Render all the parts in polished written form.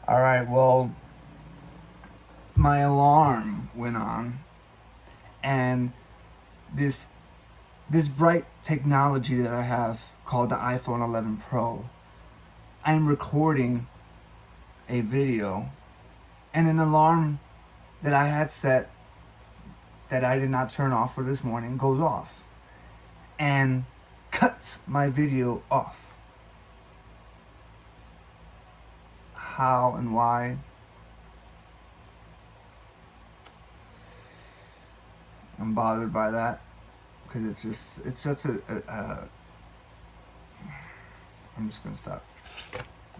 All right, well, my alarm went on, and this this bright technology that I have called the iPhone 11 Pro, I'm recording a video, and an alarm that I had set that I did not turn off for this morning goes off and cuts my video off. How and why? I'm bothered by that because it's such I'm just gonna stop.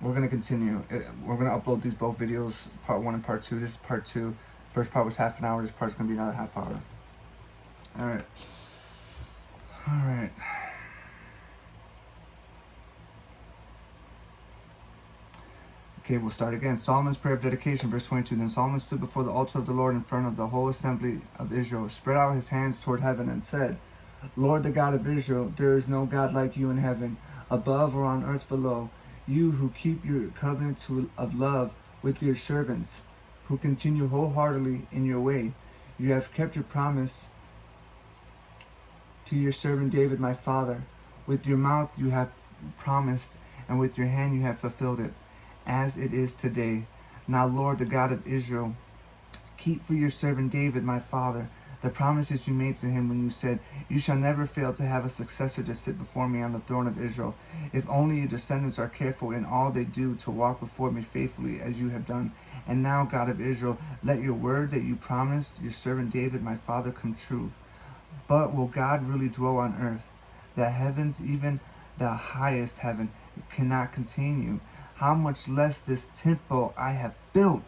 We're gonna continue. We're gonna upload these both videos, part 1 and part 2. This is part 2. First part was half an hour. This part's gonna be another half hour. All right. Okay, we'll start again. Solomon's prayer of dedication, verse 22. Then Solomon stood before the altar of the Lord in front of the whole assembly of Israel, spread out his hands toward heaven, and said, Lord, the God of Israel, there is no God like you in heaven, above or on earth below. You who keep your covenant of love with your servants, who continue wholeheartedly in your way. You have kept your promise to your servant David, my father. With your mouth you have promised, and with your hand you have fulfilled it, as it is today. Now, Lord, the God of Israel, keep for your servant David, my father, the promises you made to him when you said, You shall never fail to have a successor to sit before me on the throne of Israel. If only your descendants are careful in all they do to walk before me faithfully as you have done. And now, God of Israel, let your word that you promised your servant David, my father, come true. But will God really dwell on earth? The heavens, even the highest heaven, cannot contain you. How much less this temple I have built?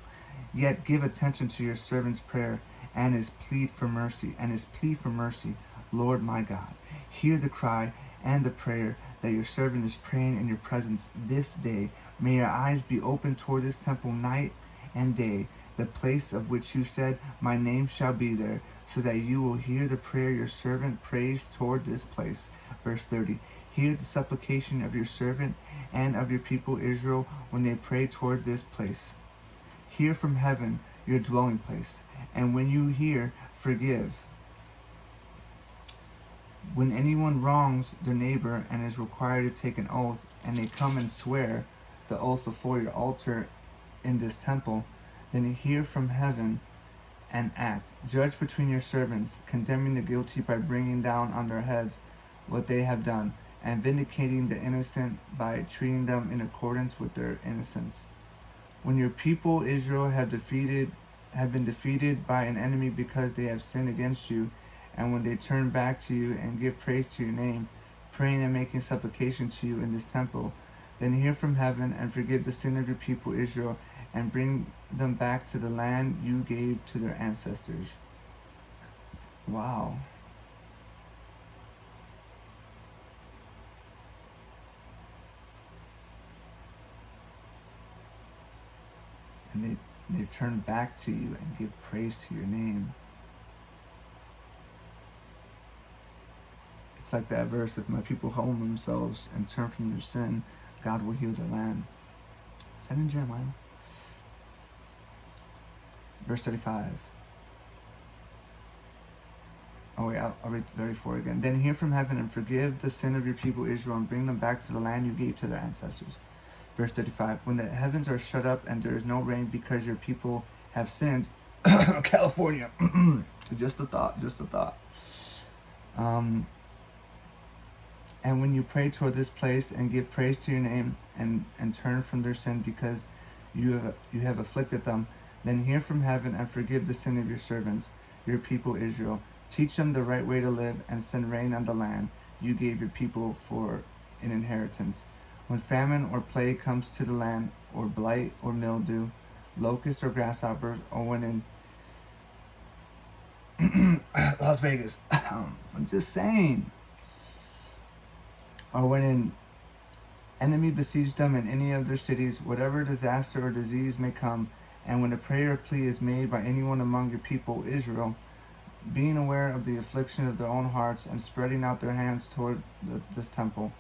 Yet give attention to your servant's prayer and his plea for mercy, Lord my God. Hear the cry and the prayer that your servant is praying in your presence this day. May your eyes be open toward this temple night and day, the place of which you said, My name shall be there, so that you will hear the prayer your servant prays toward this place. Verse 30. Hear the supplication of your servant and of your people Israel when they pray toward this place. Hear from heaven your dwelling place, and when you hear, forgive. When anyone wrongs their neighbor and is required to take an oath, and they come and swear the oath before your altar in this temple, then hear from heaven and act. Judge between your servants, condemning the guilty by bringing down on their heads what they have done, and vindicating the innocent by treating them in accordance with their innocence. When your people Israel have been defeated by an enemy because they have sinned against you, and when they turn back to you and give praise to your name, praying and making supplication to you in this temple, then hear from heaven and forgive the sin of your people Israel, and bring them back to the land you gave to their ancestors. Wow. And they turn back to you and give praise to your name. It's like that verse, if my people humble themselves and turn from their sin, God will heal their land. Is that in Jeremiah? Verse 35. Oh wait, I'll read 34 again. Then hear from heaven and forgive the sin of your people Israel, and bring them back to the land you gave to their ancestors. Verse 35. When the heavens are shut up and there is no rain because your people have sinned, California, just a thought. And when you pray toward this place and give praise to your name and turn from their sin because you have afflicted them, then hear from heaven and forgive the sin of your servants, your people Israel. Teach them the right way to live and send rain on the land you gave your people for an inheritance. When famine or plague comes to the land, or blight or mildew, locusts or grasshoppers, or when in Las Vegas, I'm just saying, or when an enemy besieged them in any of their cities, whatever disaster or disease may come, and when a prayer or plea is made by anyone among your people Israel, being aware of the affliction of their own hearts and spreading out their hands toward this temple,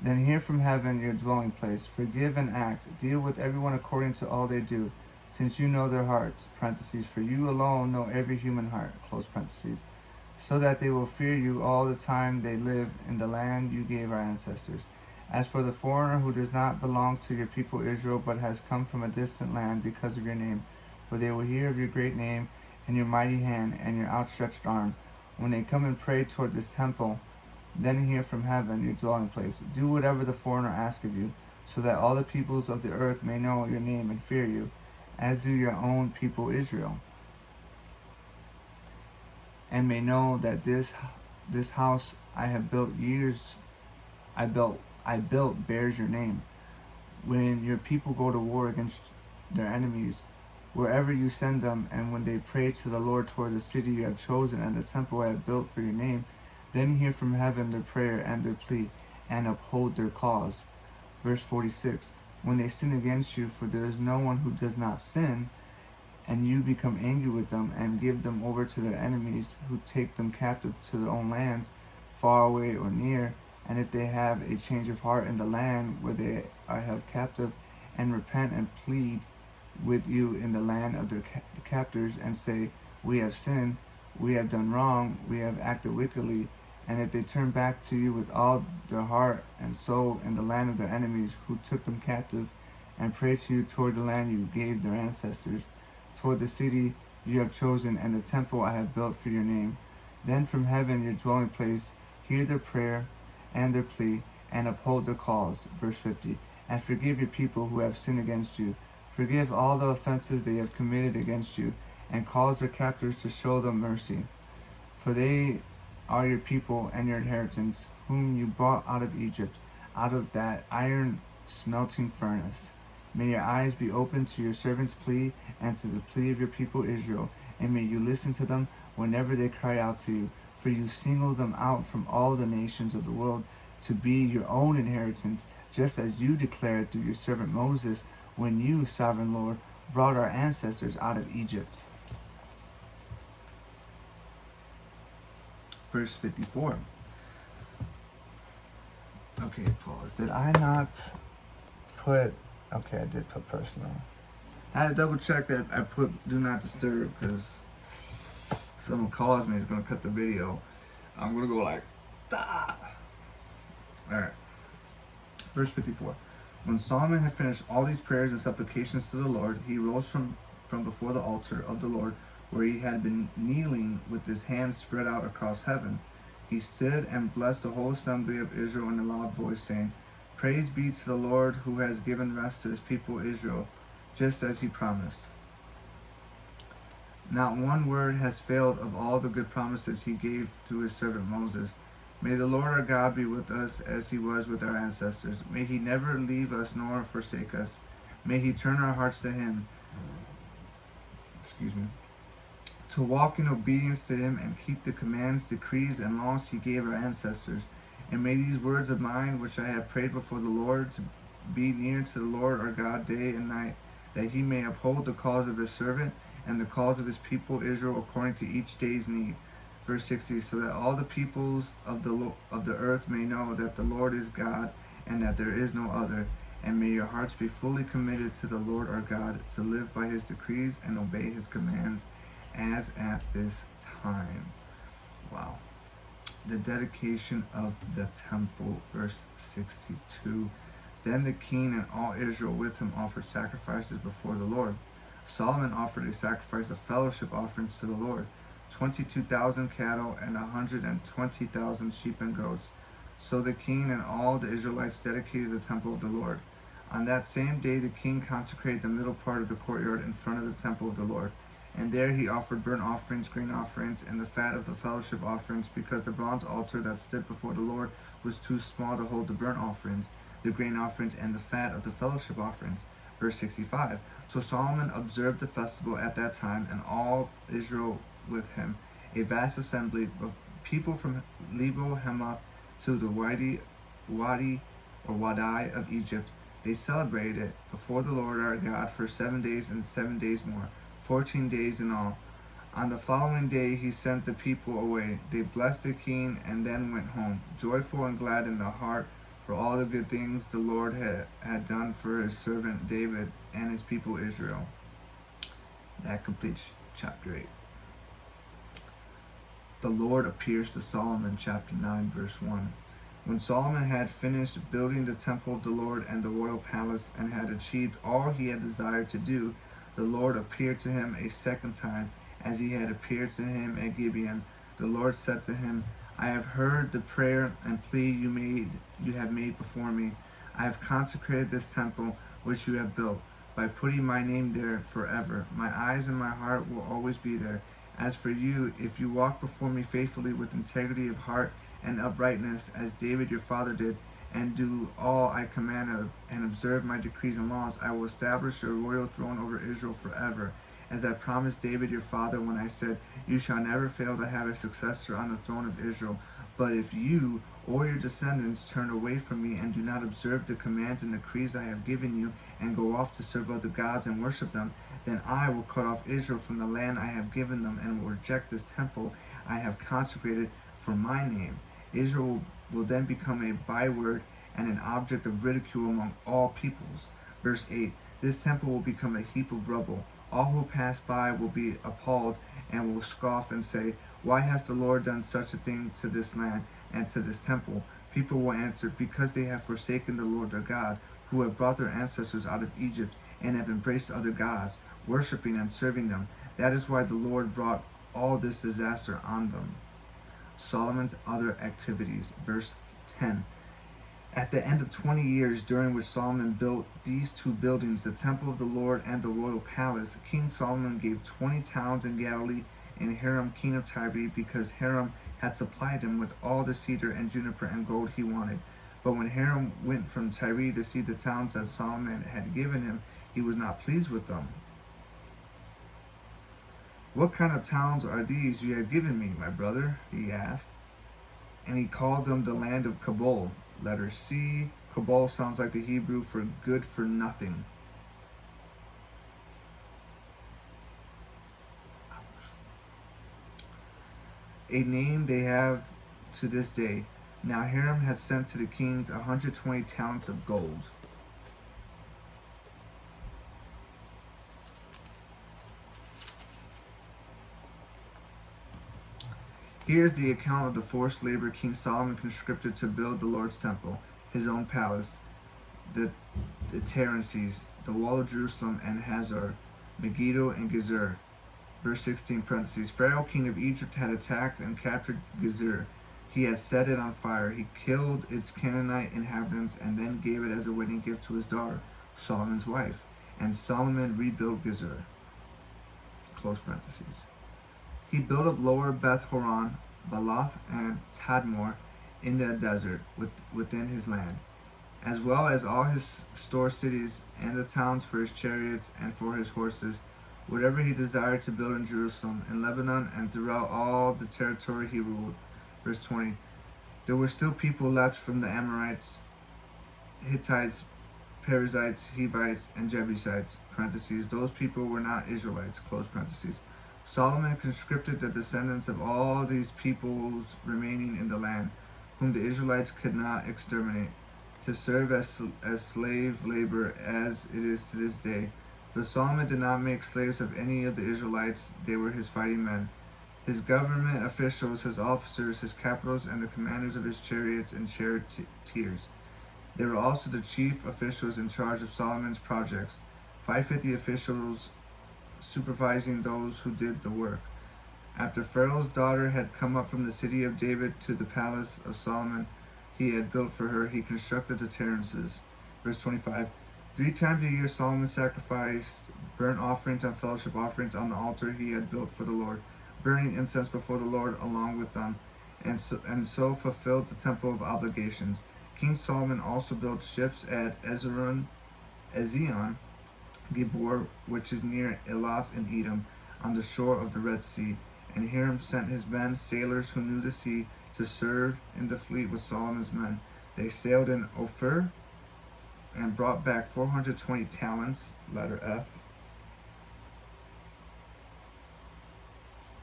Then hear from heaven your dwelling place. Forgive and act. Deal with everyone according to all they do, since you know their hearts, parentheses, for you alone know every human heart, close parentheses, so that they will fear you all the time they live in the land you gave our ancestors. As for the foreigner who does not belong to your people Israel, but has come from a distant land because of your name, for they will hear of your great name and your mighty hand and your outstretched arm, when they come and pray toward this temple, then hear from heaven your dwelling place. Do whatever the foreigner asks of you, so that all the peoples of the earth may know your name and fear you, as do your own people Israel, and may know that this house I have built I built bears your name. When your people go to war against their enemies, wherever you send them, and when they pray to the Lord toward the city you have chosen and the temple I have built for your name, then hear from heaven their prayer and their plea, and uphold their cause. Verse 46. When they sin against you, for there is no one who does not sin, and you become angry with them and give them over to their enemies, who take them captive to their own lands, far away or near, and if they have a change of heart in the land where they are held captive, and repent and plead with you in the land of their captors, and say, we have sinned, we have done wrong, we have acted wickedly, and if they turn back to you with all their heart and soul in the land of their enemies who took them captive, and pray to you toward the land you gave their ancestors, toward the city you have chosen and the temple I have built for your name, then from heaven your dwelling place hear their prayer and their plea, and uphold their cause. Verse 50. And forgive your people who have sinned against you. Forgive all the offenses they have committed against you, and cause their captors to show them mercy. For they are your people and your inheritance, whom you brought out of Egypt, out of that iron smelting furnace. May your eyes be open to your servant's plea and to the plea of your people Israel, and may you listen to them whenever they cry out to you. For you singled them out from all the nations of the world to be your own inheritance, just as you declared through your servant Moses, when you, sovereign Lord, brought our ancestors out of Egypt. Verse 54. Okay, pause. Did I not put... Okay, I did put personal. I had to double check that I put do not disturb, because someone calls me, is going to cut the video. I'm going to go like, ah. Alright. Verse 54. When Solomon had finished all these prayers and supplications to the Lord, he rose from before the altar of the Lord, where he had been kneeling with his hands spread out across heaven. He stood and blessed the whole assembly of Israel in a loud voice, saying, Praise be to the Lord, who has given rest to his people Israel, just as he promised. Not one word has failed of all the good promises he gave to his servant Moses. May the Lord our God be with us as he was with our ancestors. May he never leave us nor forsake us. May he turn our hearts to him. To walk in obedience to him and keep the commands, decrees, and laws he gave our ancestors. And may these words of mine, which I have prayed before the Lord, to be near to the Lord our God day and night, that he may uphold the cause of his servant and the cause of his people Israel according to each day's need. Verse 60, so that all the peoples of the earth may know that the Lord is God, and that there is no other. And may your hearts be fully committed to the Lord our God, to live by his decrees and obey his commands, as at this time. Wow. The dedication of the temple, verse 62. Then the king and all Israel with him offered sacrifices before the Lord. Solomon offered a sacrifice of fellowship offerings to the Lord, 22,000 cattle and 120,000 sheep and goats. So the king and all the Israelites dedicated the temple of the Lord. On that same day the king consecrated the middle part of the courtyard in front of the temple of the Lord. And there he offered burnt offerings, grain offerings, and the fat of the fellowship offerings, because the bronze altar that stood before the Lord was too small to hold the burnt offerings, the grain offerings, and the fat of the fellowship offerings. Verse 65. So Solomon observed the festival at that time, and all Israel with him, a vast assembly of people from Lebo Hamath to the Wadi of Egypt. They celebrated it before the Lord our God for 7 days and 7 days more, 14 days in all. On the following day he sent the people away. They blessed the king and then went home, joyful and glad in the heart for all the good things the Lord had done for his servant David and his people Israel. That completes chapter 8. The Lord appears to Solomon, chapter 9, verse 1. When Solomon had finished building the temple of the Lord and the royal palace and had achieved all he had desired to do, the Lord appeared to him a second time, as he had appeared to him at Gibeon. The Lord said to him, I have heard the prayer and plea you have made before me. I have consecrated this temple which you have built, by putting my name there forever. My eyes and my heart will always be there. As for you, if you walk before me faithfully with integrity of heart and uprightness, as David your father did, and do all I command and observe my decrees and laws, I will establish your royal throne over Israel forever, as I promised David your father when I said, you shall never fail to have a successor on the throne of Israel. But if you or your descendants turn away from me and do not observe the commands and decrees I have given you, and go off to serve other gods and worship them, then I will cut off Israel from the land I have given them, and will reject this temple I have consecrated for my name. Israel will then become a byword and an object of ridicule among all peoples. Verse 8, this temple will become a heap of rubble. All who pass by will be appalled and will scoff and say, why has the Lord done such a thing to this land and to this temple? People will answer, because they have forsaken the Lord their God, who have brought their ancestors out of Egypt, and have embraced other gods, worshiping and serving them. That is why the Lord brought all this disaster on them. Solomon's other activities. Verse 10. At the end of 20 years, during which Solomon built these two buildings, the temple of the Lord and the royal palace, King Solomon gave 20 towns in Galilee and Hiram, king of Tyre, because Hiram had supplied him with all the cedar and juniper and gold he wanted. But when Hiram went from Tyre to see the towns that Solomon had given him, he was not pleased with them. What kind of towns are these you have given me, my brother? He asked. And he called them the land of Kabul. Letter C. Kabul sounds like the Hebrew for good for nothing. Ouch. A name they have to this day. Now Hiram had sent to the kings 120 talents of gold. Here is the account of the forced labor King Solomon conscripted to build the Lord's temple, his own palace, the Tarencies, the wall of Jerusalem, and Hazor, Megiddo, and Gezer. Verse 16, parentheses, Pharaoh, king of Egypt, had attacked and captured Gezer. He had set it on fire. He killed its Canaanite inhabitants and then gave it as a wedding gift to his daughter, Solomon's wife. And Solomon rebuilt Gezer. Close parentheses. He built up Lower Beth Horon, Baalath, and Tadmor in the desert within his land, as well as all his store cities and the towns for his chariots and for his horses, whatever he desired to build in Jerusalem, in Lebanon, and throughout all the territory he ruled. Verse 20. There were still people left from the Amorites, Hittites, Perizzites, Hivites, and Jebusites, parentheses. Those people were not Israelites, close parentheses. Solomon conscripted the descendants of all these peoples remaining in the land, whom the Israelites could not exterminate, to serve as slave labor as it is to this day. But Solomon did not make slaves of any of the Israelites. They were his fighting men, his government officials, his officers, his capitals, and the commanders of his chariots and charioteers. They were also the chief officials in charge of Solomon's projects, 550 officials supervising those who did the work. After Pharaoh's daughter had come up from the city of David to the palace of Solomon he had built for her, he constructed the terraces. Verse 25. 3 times a year Solomon sacrificed burnt offerings and fellowship offerings on the altar he had built for the Lord, burning incense before the Lord along with them, and so fulfilled the temple of obligations. King Solomon also built ships at Ezion Gibor, which is near Elath in Edom, on the shore of the Red Sea. And Hiram sent his men, sailors who knew the sea, to serve in the fleet with Solomon's men. They sailed in Ophir and brought back 420 talents, letter F.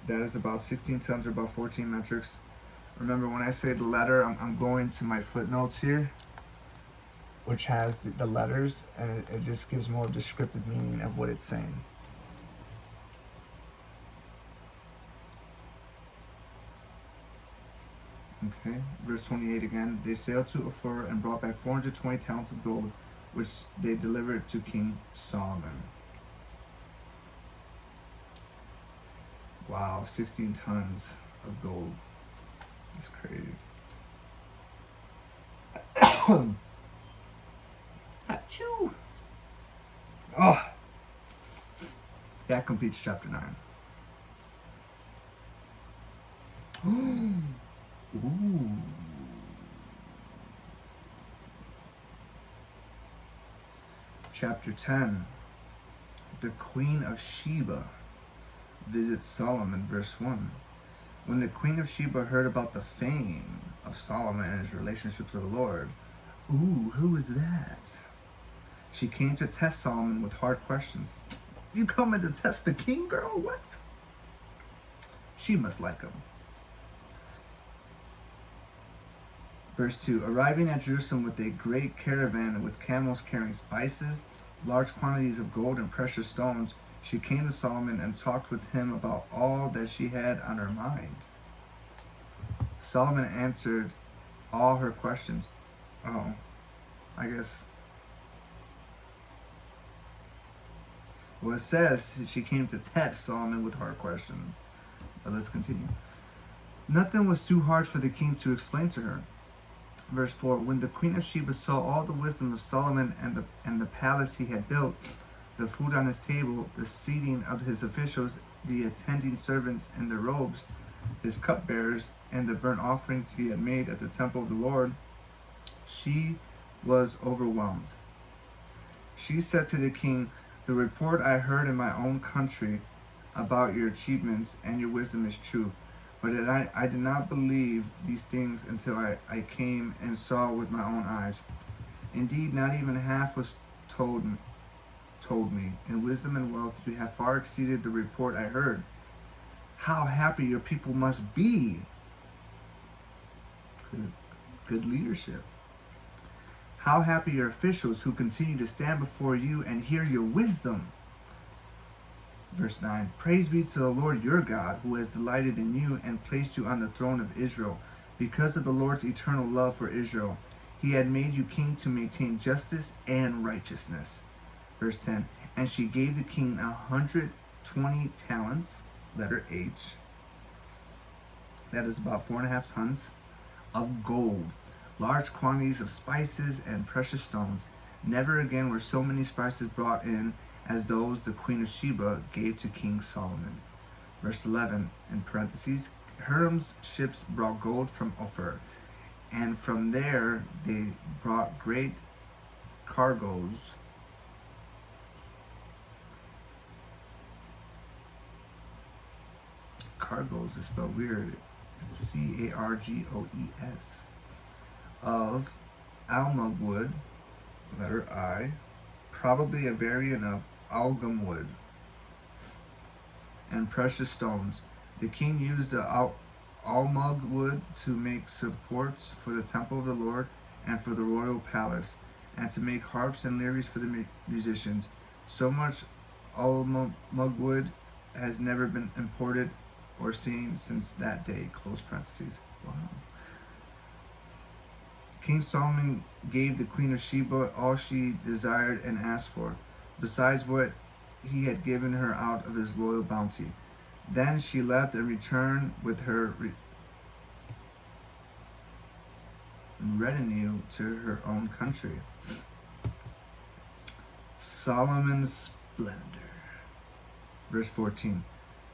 That is about 16 tons or about 14 metrics. Remember, when I say the letter, I'm going to my footnotes here. which has the letters, and it just gives more descriptive meaning of what it's saying. Okay, verse 28 again. They sailed to Ophir and brought back 420 talents of gold, which they delivered to King Solomon. Wow, 16 tons of gold. That's crazy. Achoo! Oh, that completes chapter 9. Ooh. Chapter 10. The Queen of Sheba visits Solomon, verse 1. When the Queen of Sheba heard about the fame of Solomon and his relationship with the Lord, ooh, who is that? She came to test Solomon with hard questions. You coming to test the king, girl? What? She must like him. Verse 2. Arriving at Jerusalem with a great caravan with camels carrying spices, large quantities of gold and precious stones, she came to Solomon and talked with him about all that she had on her mind. Solomon answered all her questions. Oh, I guess. Well, it says she came to test Solomon with hard questions. But let's continue. Nothing was too hard for the king to explain to her. Verse 4. When the Queen of Sheba saw all the wisdom of Solomon and the palace he had built, the food on his table, the seating of his officials, the attending servants in their robes, his cupbearers, and the burnt offerings he had made at the temple of the Lord, she was overwhelmed. She said to the king, the report I heard in my own country about your achievements and your wisdom is true. But I did not believe these things until I came and saw with my own eyes. Indeed, not even half was told me. In wisdom and wealth you have far exceeded the report I heard. How happy your people must be. Good leadership. How happy your officials who continue to stand before you and hear your wisdom. Verse 9. Praise be to the Lord your God, who has delighted in you and placed you on the throne of Israel. Because of the Lord's eternal love for Israel, he had made you king to maintain justice and righteousness. Verse 10. And she gave the king 120 talents, letter H. That is about 4.5 tons of gold, large quantities of spices and precious stones. Never again were so many spices brought in as those the Queen of Sheba gave to King Solomon. Verse 11, in parentheses, Hiram's ships brought gold from Ophir, and from there they brought great cargoes is spelled weird. It's Cargoes of almug wood, letter I, probably a variant of algum wood, and precious stones. The king used the almug wood to make supports for the temple of the Lord and for the royal palace, and to make harps and lyres for the musicians. So much almug wood has never been imported or seen since that day. Close parentheses. Wow. King Solomon gave the Queen of Sheba all she desired and asked for, besides what he had given her out of his loyal bounty. Then she left and returned with her retinue to her own country. Solomon's splendor. Verse 14.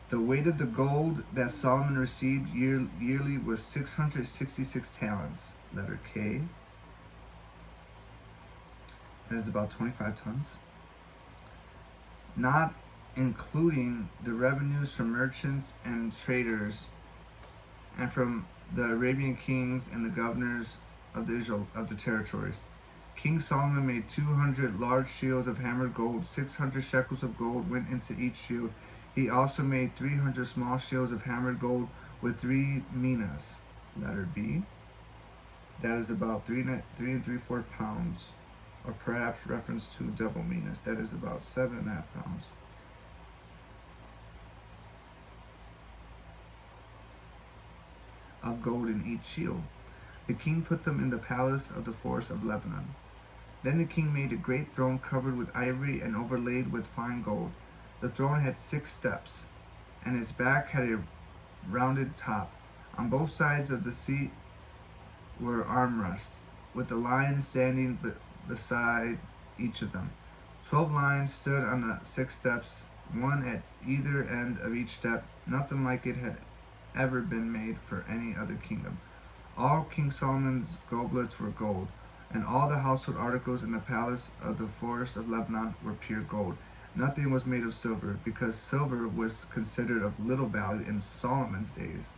The weight of the gold that Solomon received yearly was 666 talents, letter K. That is about 25 tons. Not including the revenues from merchants and traders and from the Arabian kings and the governors of the territories. King Solomon made 200 large shields of hammered gold. 600 shekels of gold went into each shield. He also made 300 small shields of hammered gold with 3 minas, letter B. That is about 3 3/4 pounds or perhaps reference to double meanness. That is about 7.5 pounds. Of gold in each shield. The king put them in the palace of the forest of Lebanon. Then the king made a great throne covered with ivory and overlaid with fine gold. The throne had 6 steps, and its back had a rounded top. On both sides of the seat were armrests, with the lions standing beside each of them. 12 lions stood on the 6 steps, one at either end of each step. Nothing like it had ever been made for any other kingdom. All King Solomon's goblets were gold, and all the household articles in the palace of the forest of Lebanon were pure gold. Nothing was made of silver, because silver was considered of little value in Solomon's days.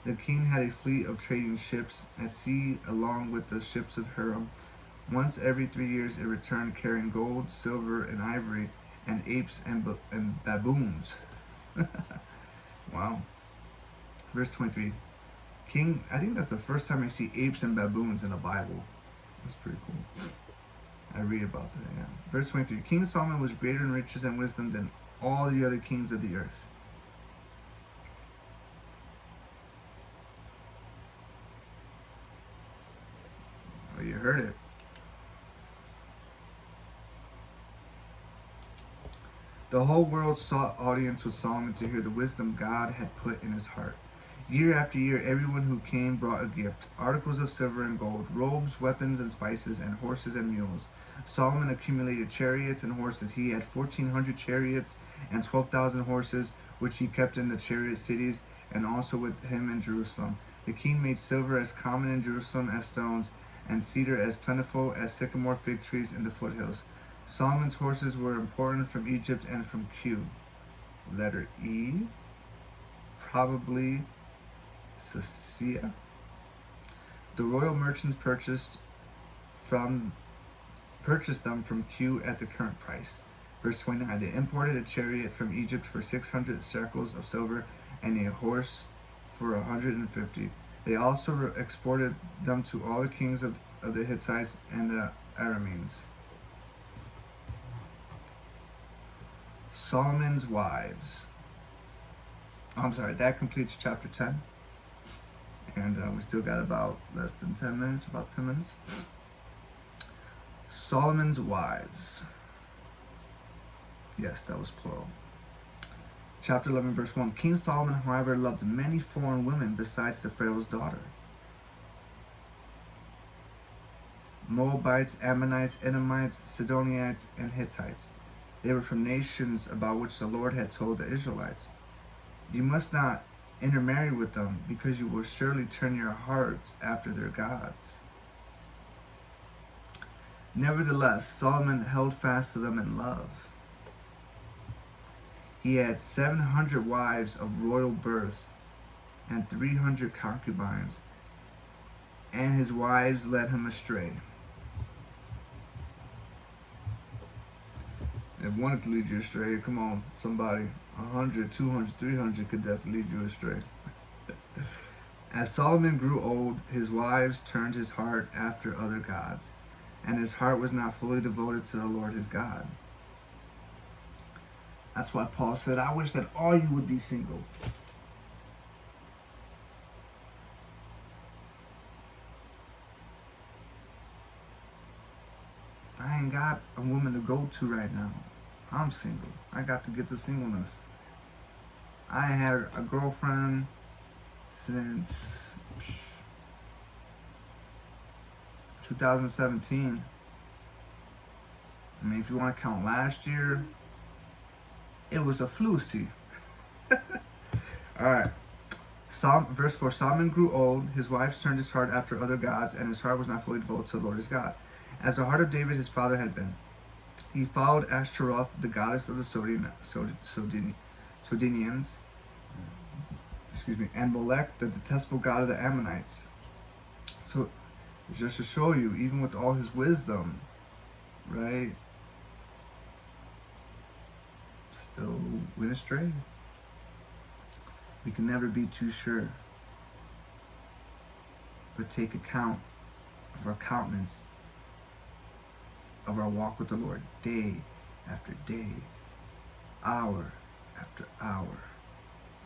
The king had a fleet of trading ships at sea along with the ships of Hiram. Once every 3 years it returned carrying gold, silver, and ivory, and apes and baboons. Wow. Verse 23. I think that's the first time I see apes and baboons in the Bible. That's pretty cool. I read about that, yeah. Verse 23. King Solomon was greater in riches and wisdom than all the other kings of the earth. Oh, you heard it. The whole world sought audience with Solomon to hear the wisdom God had put in his heart. Year after year, everyone who came brought a gift, articles of silver and gold, robes, weapons, and spices, and horses and mules. Solomon accumulated chariots and horses. He had 1,400 chariots and 12,000 horses, which he kept in the chariot cities, and also with him in Jerusalem. The king made silver as common in Jerusalem as stones, and cedar as plentiful as sycamore fig trees in the foothills. Solomon's horses were imported from Egypt and from Q. Letter E, probably Sicily. The royal merchants purchased them from Q at the current price. Verse 29. They imported a chariot from Egypt for 600 shekels of silver and a horse for 150. They also exported them to all the kings of the Hittites and the Arameans. Solomon's wives. That completes chapter 10. And we still got about less than 10 minutes, about 10 minutes. Solomon's wives. Yes, that was plural. Chapter 11, verse 1. King Solomon, however, loved many foreign women besides the Pharaoh's daughter. Moabites, Ammonites, Edomites, Sidonians, and Hittites. They were from nations about which the Lord had told the Israelites, "You must not intermarry with them, because you will surely turn your hearts after their gods." Nevertheless, Solomon held fast to them in love. He had 700 wives of royal birth and 300 concubines, and his wives led him astray. If one could lead you astray, come on, somebody. 100, 200, 300 could definitely lead you astray. As Solomon grew old, his wives turned his heart after other gods, and his heart was not fully devoted to the Lord his God. That's why Paul said, "I wish that all you would be single." I ain't got a woman to go to right now. I'm single. I got to get the singleness. I had a girlfriend since 2017. I mean, if you want to count last year, it was a flusy. Alright. Verse 4. Solomon grew old, his wives turned his heart after other gods, and his heart was not fully devoted to the Lord his God, as the heart of David his father had been. He followed Ashtaroth, the goddess of the Sodinians, and Molech, the detestable god of the Ammonites. So, just to show you, even with all his wisdom, right, still went astray. We can never be too sure, but take account of our countenance of our walk with the Lord, day after day, hour after hour,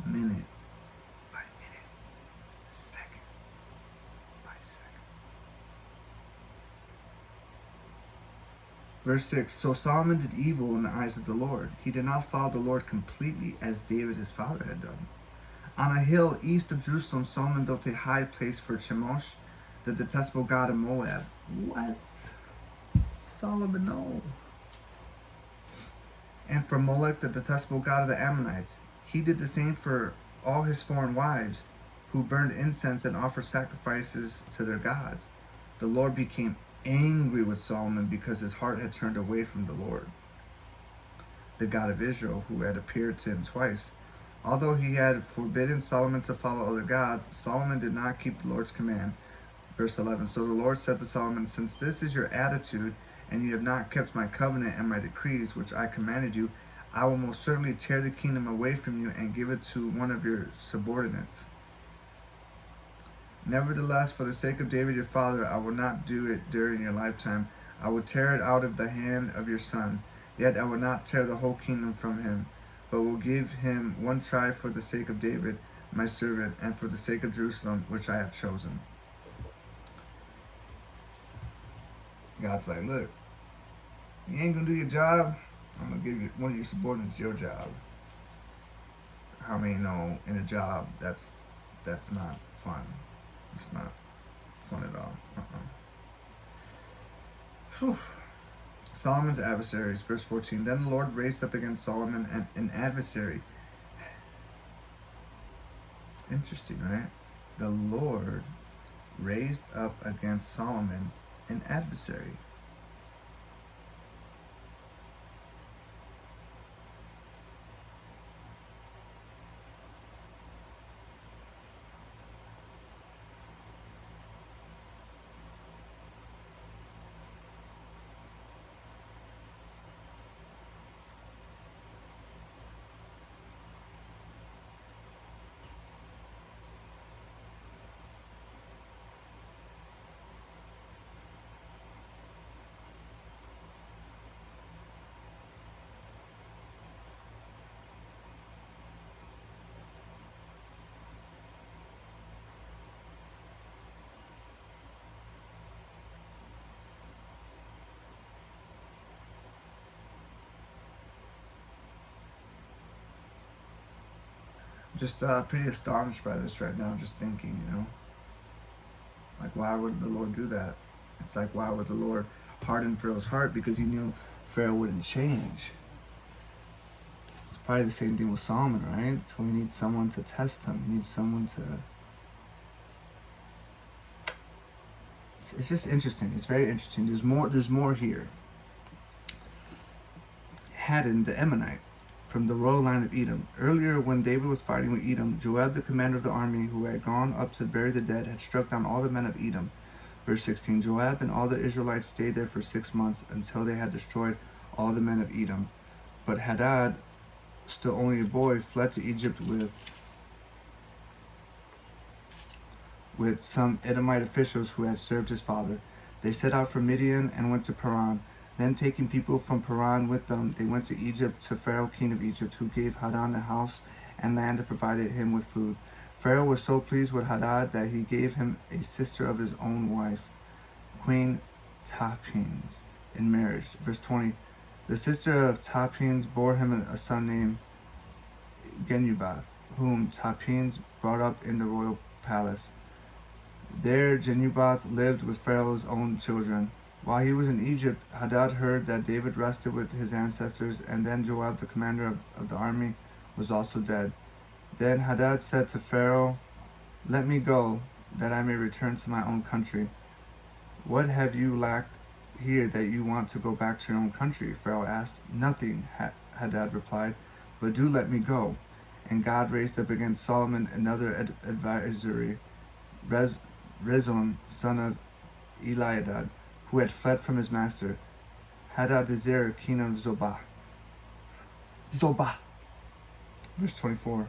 minute by minute, second by second. Verse 6, so Solomon did evil in the eyes of the Lord. He did not follow the Lord completely as David his father had done. On a hill east of Jerusalem, Solomon built a high place for Chemosh, the detestable god of Moab. What? Solomon, no. And for Molech, the detestable god of the Ammonites. He did the same for all his foreign wives, who burned incense and offered sacrifices to their gods. The Lord became angry with Solomon because his heart had turned away from the Lord, the God of Israel, who had appeared to him twice. Although he had forbidden Solomon to follow other gods, Solomon did not keep the Lord's command. Verse 11, so the Lord said to Solomon, since this is your attitude, and you have not kept my covenant and my decrees, which I commanded you, I will most certainly tear the kingdom away from you and give it to one of your subordinates. Nevertheless, for the sake of David your father, I will not do it during your lifetime. I will tear it out of the hand of your son. Yet I will not tear the whole kingdom from him, but will give him one tribe for the sake of David, my servant, and for the sake of Jerusalem, which I have chosen. God's like, look, you ain't gonna do your job, I'm gonna give you one of your subordinates your job. How many know in a job that's not fun? It's not fun at all. Whew. Solomon's adversaries, verse 14. Then the Lord raised up against Solomon an adversary. It's interesting, right? The Lord raised up against Solomon an adversary. Just pretty astonished by this right now, just thinking, like, why would the Lord do that? It's like, why would the Lord harden Pharaoh's heart? Because he knew Pharaoh wouldn't change. It's probably the same thing with Solomon, right? So he needs someone to test him. He needs someone to... It's just interesting. It's very interesting. There's more here. Hadad the Ammonite, from the royal line of Edom. Earlier, when David was fighting with Edom, Joab, the commander of the army, who had gone up to bury the dead, had struck down all the men of Edom. Verse 16, Joab and all the Israelites stayed there for 6 months until they had destroyed all the men of Edom. But Hadad, still only a boy, fled to Egypt with some Edomite officials who had served his father. They set out from Midian and went to Paran. Then, taking people from Paran with them, they went to Egypt, to Pharaoh, king of Egypt, who gave Hadad a house and land and provided him with food. Pharaoh was so pleased with Hadad that he gave him a sister of his own wife, Queen Tahpenes, in marriage. Verse 20, the sister of Tahpenes bore him a son named Genubath, whom Tahpenes brought up in the royal palace. There Genubath lived with Pharaoh's own children. While he was in Egypt, Hadad heard that David rested with his ancestors, and then Joab, the commander of the army, was also dead. Then Hadad said to Pharaoh, let me go, that I may return to my own country. What have you lacked here that you want to go back to your own country? Pharaoh asked. Nothing, Hadad replied, but do let me go. And God raised up against Solomon another adversary, Rezon, son of Eliadad, who had fled from his master, Hadadezer, king of Zobah. Verse 24.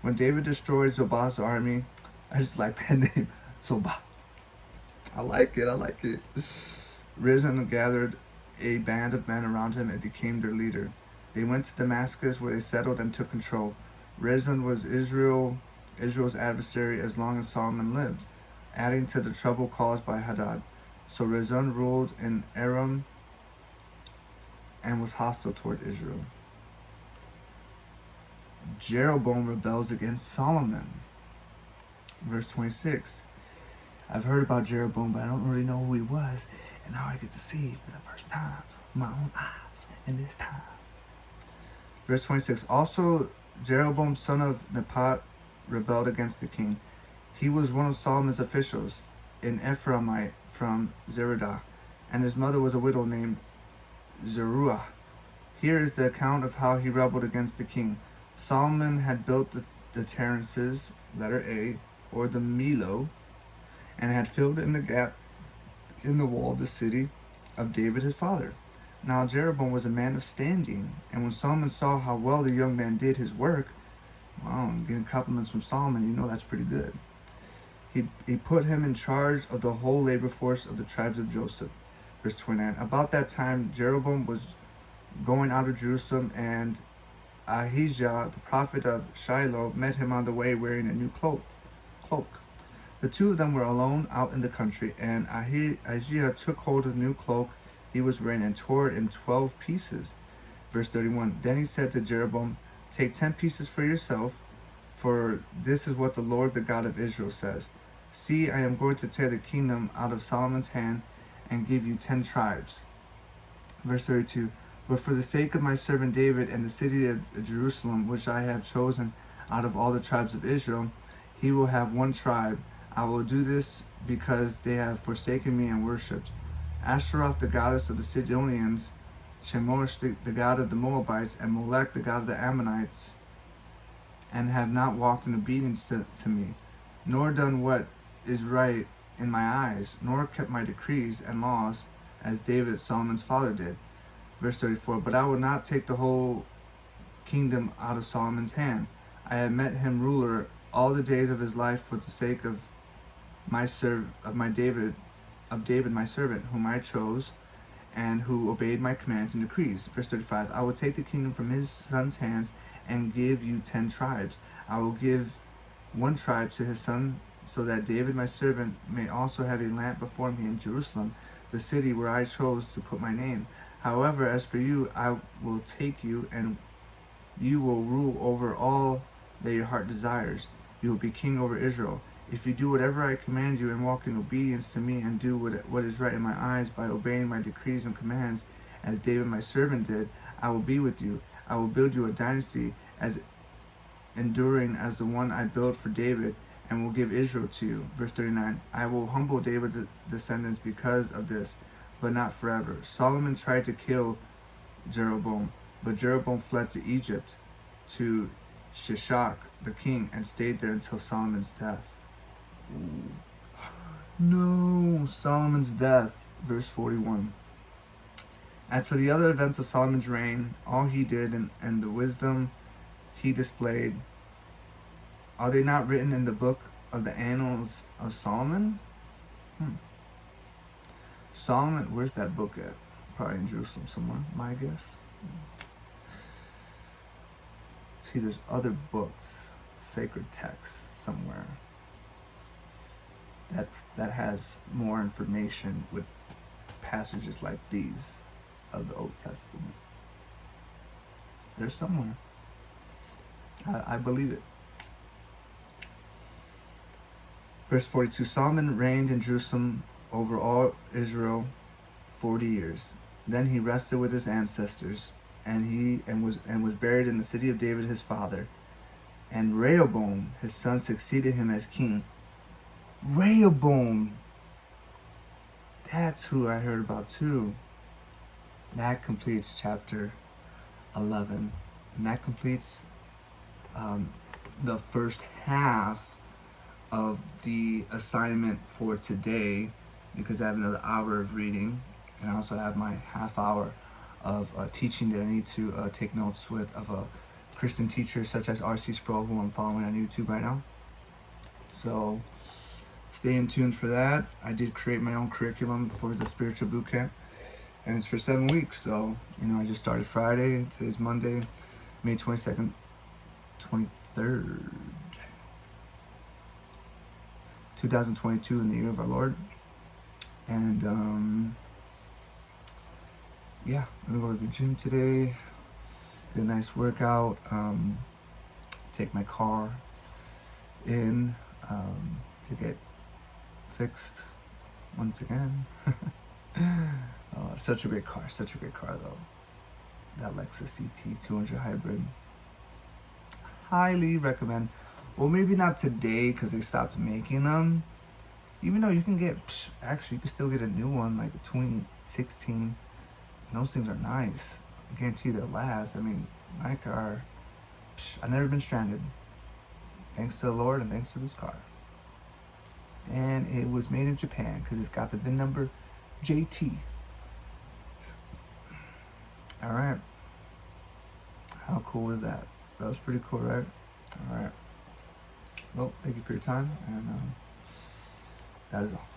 When David destroyed Zobah's army, I just like that name, Zobah. I like it. Rezon gathered a band of men around him and became their leader. They went to Damascus, where they settled and took control. Rezin was Israel's adversary as long as Solomon lived, adding to the trouble caused by Hadad. So Rezin ruled in Aram and was hostile toward Israel. Jeroboam rebels against Solomon. Verse 26. I've heard about Jeroboam, but I don't really know who he was, and now I get to see for the first time with my own eyes in this time. Verse 26. Also, Jeroboam, son of Nebat, rebelled against the king. He was one of Solomon's officials, an Ephraimite from Zeradah, and his mother was a widow named Zeruah. Here is the account of how he rebelled against the king. Solomon had built the terraces, letter A, or the Milo, and had filled in the gap in the wall of the city of David his father. Now Jeroboam was a man of standing, and when Solomon saw how well the young man did his work, wow, getting compliments from Solomon, you know that's pretty good. He put him in charge of the whole labor force of the tribes of Joseph. Verse 29. About that time, Jeroboam was going out of Jerusalem, and Ahijah, the prophet of Shiloh, met him on the way wearing a new cloak. The two of them were alone out in the country, and Ahijah took hold of the new cloak he was wearing and tore it in 12 pieces. Verse 31. Then he said to Jeroboam, take 10 pieces for yourself, for this is what the Lord, the God of Israel, says. See, I am going to tear the kingdom out of Solomon's hand and give you 10 tribes. Verse 32. But for the sake of my servant David and the city of Jerusalem, which I have chosen out of all the tribes of Israel, he will have one tribe. I will do this because they have forsaken me and worshipped Ashtaroth, the goddess of the Sidonians, Chemosh, the god of the Moabites, and Molech, the god of the Ammonites, and have not walked in obedience to me, nor done what is right in my eyes, nor kept my decrees and laws, as David, Solomon's father, did. Verse 34. But I will not take the whole kingdom out of Solomon's hand. I have met him ruler all the days of his life for the sake of David my servant, whom I chose, and who obeyed my commands and decrees. Verse 35. I will take the kingdom from his son's hands and give you 10 tribes. I will give one tribe to his son, so that David my servant may also have a lamp before me in Jerusalem, the city where I chose to put my name. However, as for you, I will take you, and you will rule over all that your heart desires. You will be king over Israel. If you do whatever I command you and walk in obedience to me and do what is right in my eyes by obeying my decrees and commands, as David my servant did, I will be with you. I will build you a dynasty as enduring as the one I built for David, and will give Israel to you. Verse 39. I will humble David's descendants because of this, but not forever. Solomon tried to kill Jeroboam, but Jeroboam fled to Egypt, to Shishak the king, and stayed there until Solomon's death. Ooh. No, Solomon's death. Verse 41. As for the other events of Solomon's reign, all he did and the wisdom he displayed, are they not written in the book of the Annals of Solomon? Solomon, where's that book at? Probably in Jerusalem somewhere, my guess. See, there's other books, sacred texts somewhere that has more information with passages like these of the Old Testament. They're somewhere. I believe it. Verse 42. Solomon reigned in Jerusalem over all Israel 40 years. Then he rested with his ancestors, and was buried in the city of David his father. And Rehoboam his son succeeded him as king. Rehoboam, that's who I heard about too. That completes chapter 11, and that completes the first half of the assignment for today, because I have another hour of reading, and I also have my half hour of teaching that I need to take notes with of a Christian teacher such as R.C. Sproul, who I'm following on YouTube right now. So stay in tune for that. I did create my own curriculum for the spiritual boot camp, and it's for 7 weeks. So, you know, I just started Friday. Today's Monday, May 22nd, 23rd, 2022, in the year of our Lord. And yeah, I'm gonna go to the gym today, get a nice workout, take my car in to get fixed once again. Such a great car though. That Lexus CT 200 hybrid. Highly recommend. Well, maybe not today because they stopped making them. Even though you can get, actually you can still get a new one, like a 2016. And those things are nice. I guarantee they'll last. I mean, my car, I've never been stranded. Thanks to the Lord and thanks to this car. And it was made in Japan because it's got the VIN number JT. All right. How cool is that? That was pretty cool, right? All right. Well, thank you for your time, and that is all.